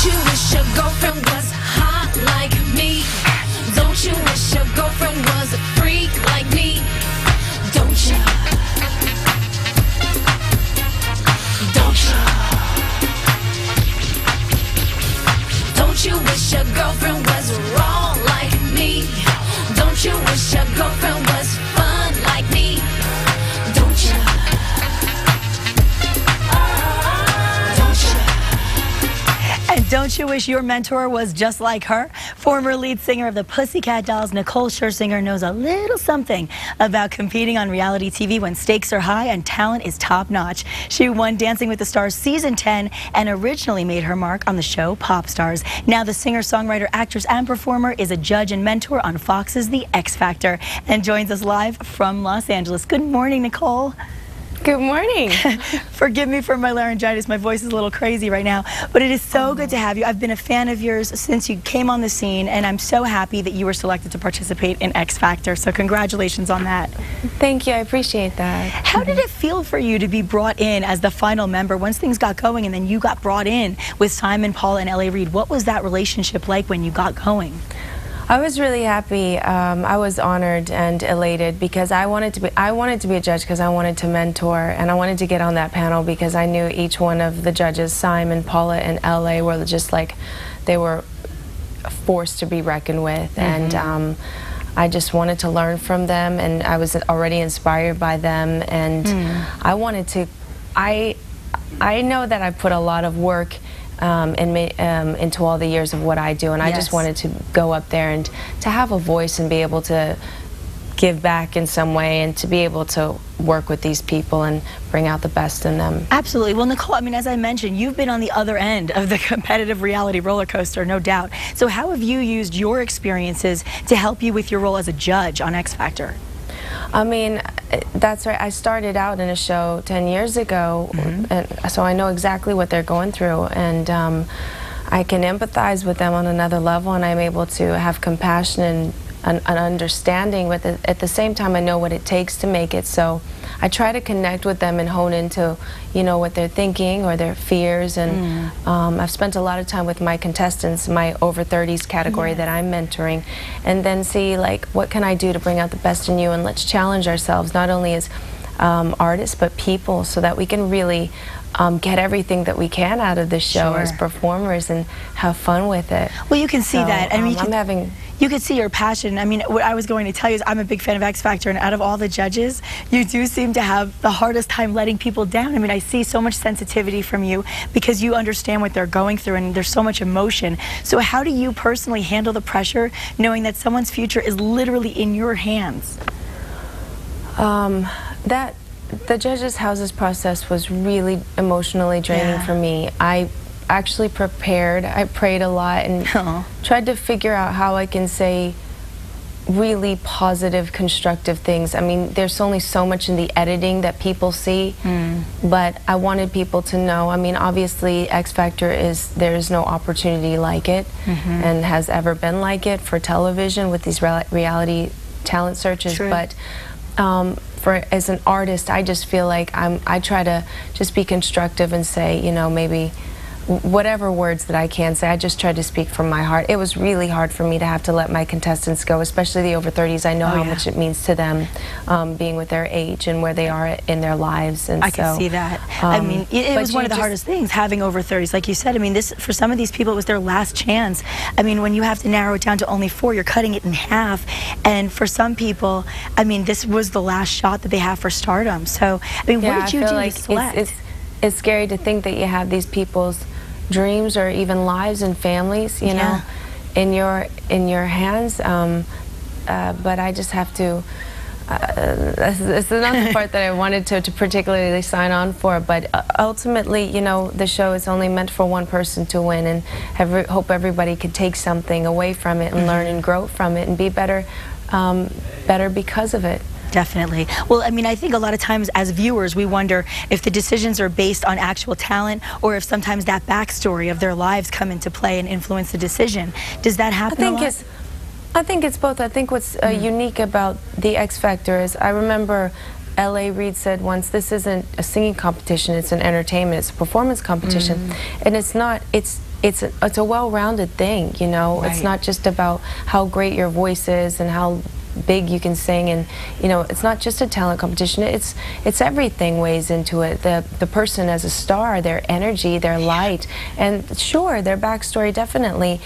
you wish your girlfriend was hot like me? Don't you wish your girlfriend was a freak like me? Don't you? Don't you? Don't you wish your girlfriend was wrong like me? Don't you wish your girlfriend was fun like me? Don't you? Don't you? And don't you wish your mentor was just like her? Former lead singer of the Pussycat Dolls, Nicole Scherzinger, knows a little something about competing on reality TV when stakes are high and talent is top-notch. She won Dancing with the Stars Season 10 and originally made her mark on the show Pop Stars. Now the singer, songwriter, actress, and performer is a judge and mentor on Fox's The X Factor and joins us live from Los Angeles. Good morning, Nicole. Good morning. Forgive me for my laryngitis. My voice is a little crazy right now, but it is so good to have you. I've been a fan of yours since you came on the scene, and I'm so happy that you were selected to participate in X Factor, so congratulations on that. Thank you. I appreciate that. How did it feel for you to be brought in as the final member once things got going and then you got brought in with Simon, Paula, and L.A. Reid? What was that relationship like when you got going? I was really happy. I was honored and elated because I wanted to be a judge because I wanted to mentor, and I wanted to get on that panel because I knew each one of the judges, Simon, Paula, and LA, were just like, they were forced to be reckoned with, and I just wanted to learn from them, and I was already inspired by them, and I wanted to. I know that I put a lot of work into all the years of what I do, and I just wanted to go up there and to have a voice and be able to give back in some way and to be able to work with these people and bring out the best in them. Absolutely. Well, Nicole, I mean, as I mentioned, you've been on the other end of the competitive reality roller coaster, no doubt. So how have you used your experiences to help you with your role as a judge on X Factor? I mean, that's right. I started out in a show 10 years ago, and so I know exactly what they're going through, and I can empathize with them on another level, and I'm able to have compassion and an understanding, but at the same time I know what it takes to make it, so I try to connect with them and hone into, you know, what they're thinking or their fears, and I've spent a lot of time with my contestants, my over 30s category that I'm mentoring, and then see, like, what can I do to bring out the best in you, and let's challenge ourselves, not only as artists, but people, so that we can really get everything that we can out of the show as performers and have fun with it. Well, you can see that. I mean, you could see your passion. I mean, what I was going to tell you is I'm a big fan of X Factor, and out of all the judges, you do seem to have the hardest time letting people down. I mean, I see so much sensitivity from you because you understand what they're going through, and there's so much emotion. So how do you personally handle the pressure knowing that someone's future is literally in your hands? The judges' houses process was really emotionally draining for me. I actually prepared, I prayed a lot, and tried to figure out how I can say really positive, constructive things. I mean, there's only so much in the editing that people see, but I wanted people to know. I mean, obviously X Factor there is no opportunity like it, and has ever been like it for television with these reality talent searches, but as an artist, I just feel like I try to just be constructive and say, you know, maybe whatever words that I can say, I just try to speak from my heart. It was really hard for me to have to let my contestants go, especially the over 30s. I know how much it means to them, being with their age and where they are in their lives. And I can see that. I mean, it was one of the hardest things, having over 30s. Like you said, I mean, for some of these people, it was their last chance. I mean, when you have to narrow it down to only 4, you're cutting it in half. And for some people, I mean, this was the last shot that they have for stardom. So, I mean, what did you do to select? It's scary to think that you have these people's dreams or even lives and families, you know, in your hands, but I just have to. It's another part that I wanted to particularly sign on for, but ultimately, you know, the show is only meant for one person to win, and hope everybody could take something away from it and learn and grow from it and be better because of it. Definitely. Well, I mean, I think a lot of times as viewers, we wonder if the decisions are based on actual talent or if sometimes that backstory of their lives come into play and influence the decision. Does that happen a lot? I think it's both. I think what's unique about the X Factor is, I remember L.A. Reid said once, this isn't a singing competition, it's an entertainment, it's a performance competition. And it's not, it's a well-rounded thing, you know. Right. It's not just about how great your voice is and how big you can sing, and you know, it's not just a talent competition. It's everything weighs into it. The person as a star, their energy, their light, and sure, their backstory definitely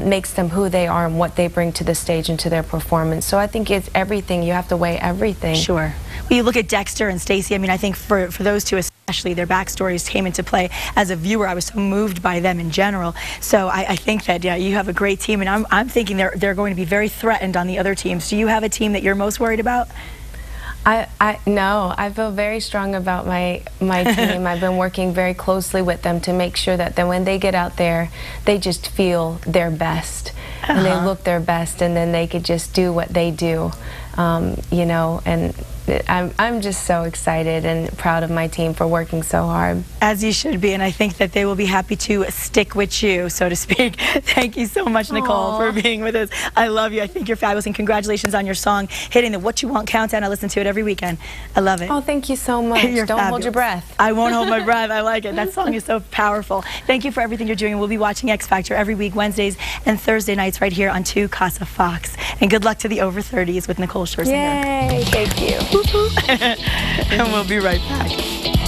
makes them who they are and what they bring to the stage and to their performance. So I think it's everything. You have to weigh everything. Sure. Well, you look at Dexter and Stacey. I mean, I think for those two especially, their backstories came into play. As a viewer, I was so moved by them in general. So I think that, yeah, you have a great team, and I'm thinking they're going to be very threatened on the other teams. Do you have a team that you're most worried about? No, I feel very strong about my team. I've been working very closely with them to make sure that then when they get out there, they just feel their best, and they look their best, and then they could just do what they do, you know, and I'm just so excited and proud of my team for working so hard. As you should be, and I think that they will be happy to stick with you, so to speak. Thank you so much, Nicole, for being with us. I love you. I think you're fabulous, and congratulations on your song hitting the What You Want countdown. I listen to it every weekend. I love it. Oh, thank you so much. You're Don't fabulous. hold your breath. I won't hold my breath. I like it. That song is so powerful. Thank you for everything you're doing. We'll be watching X Factor every week, Wednesdays and Thursday nights right here on 2 Casa Fox. And good luck to the over 30s with Nicole Scherzinger. Yay, thank you. And we'll be right back.